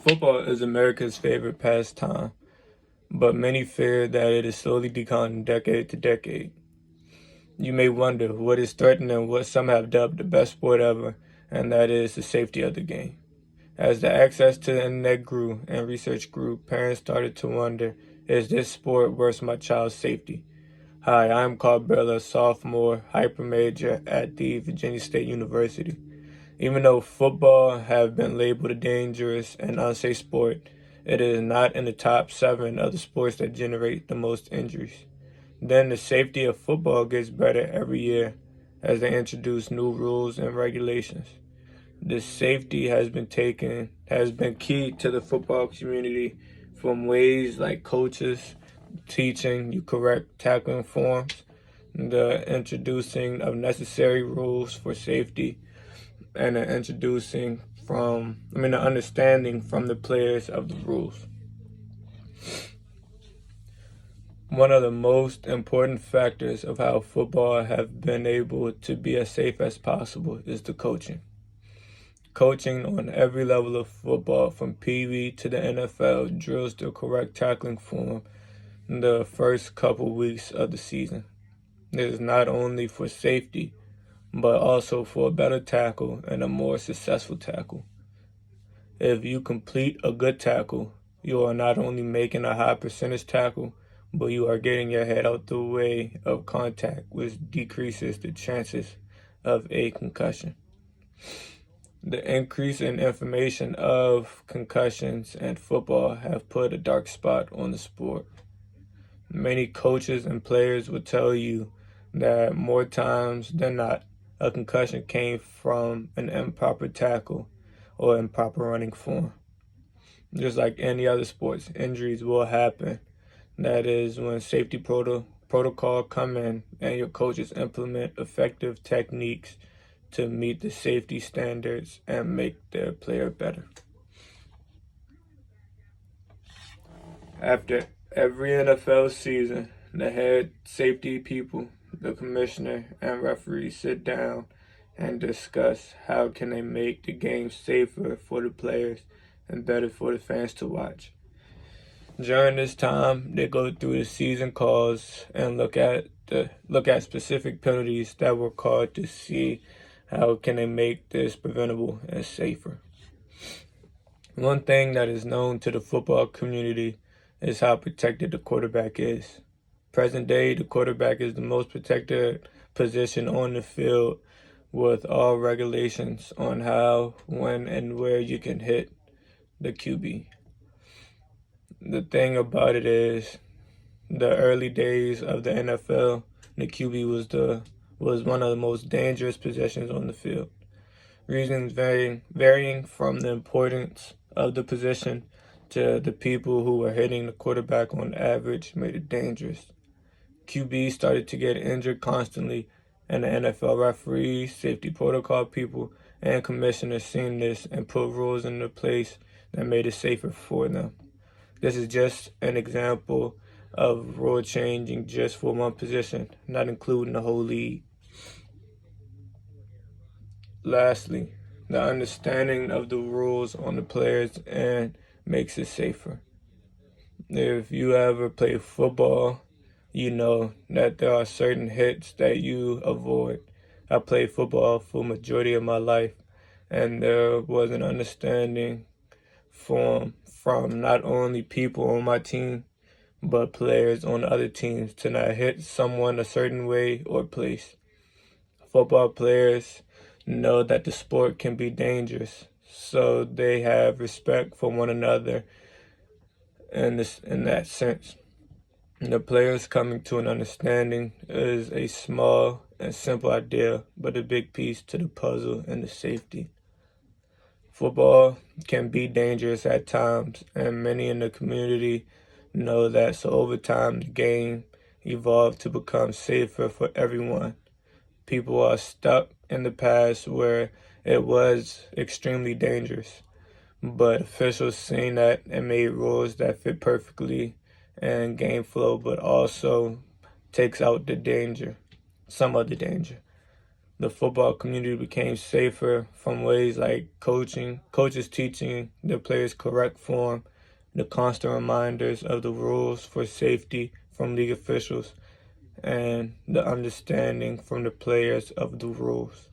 Football is America's favorite pastime, but many fear that it is slowly declining decade to decade. You may wonder what is threatening what some have dubbed the best sport ever, and that is the safety of the game. As the access to the internet grew and research grew, parents started to wonder, is this sport worth my child's safety? Hi, I'm Carl Bella, sophomore, hyper major at the Virginia State University. Even though football have been labeled a dangerous and unsafe sport, it is not in the top 7 of the sports that generate the most injuries. Then the safety of football gets better every year as they introduce new rules and regulations. This safety has been key to the football community from ways like coaches teaching you correct tackling forms, the introducing of necessary rules for safety, and the understanding from the players of the rules. One of the most important factors of how football have been able to be as safe as possible is the coaching. Coaching on every level of football, from Pee Wee to the NFL, drills the correct tackling form in the first couple weeks of the season. This is not only for safety, but also for a better tackle and a more successful tackle. If you complete a good tackle, you are not only making a high percentage tackle, but you are getting your head out the way of contact, which decreases the chances of a concussion. The increase in information of concussions and football have put a dark spot on the sport. Many coaches and players will tell you that more times than not, a concussion came from an improper tackle or improper running form. Just like any other sports, injuries will happen. That is when safety protocol come in and your coaches implement effective techniques to meet the safety standards and make their player better. After every NFL season, the head safety people, the commissioner, and referees sit down and discuss how can they make the game safer for the players and better for the fans to watch. During this time, they go through the season calls and look at specific penalties that were called to see how can they make this preventable and safer. One thing that is known to the football community is how protected the quarterback is. Present day, the quarterback is the most protected position on the field, with all regulations on how, when, and where you can hit the QB. The thing about it is, the early days of the NFL, the QB was one of the most dangerous positions on the field. Reasons varying from the importance of the position to the people who were hitting the quarterback on average made it dangerous. QB started to get injured constantly, and the NFL referees, safety protocol people, and commissioners seen this and put rules into place that made it safer for them. This is just an example of rule changing just for one position, not including the whole league. Lastly, the understanding of the rules on the players and makes it safer. If you ever play football, you know that there are certain hits that you avoid. I played football for the majority of my life, and there was an understanding from not only people on my team, but players on other teams to not hit someone a certain way or place. Football players know that the sport can be dangerous, so they have respect for one another in that sense. The players coming to an understanding is a small and simple idea, but a big piece to the puzzle and the safety. Football can be dangerous at times, and many in the community know that, so over time the game evolved to become safer for everyone. People are stuck in the past where it was extremely dangerous, but officials seen that and made rules that fit perfectly and game flow, but also takes out the danger, some of the danger. The football community became safer from ways like coaches teaching their players correct form, the constant reminders of the rules for safety from league officials, and the understanding from the players of the rules.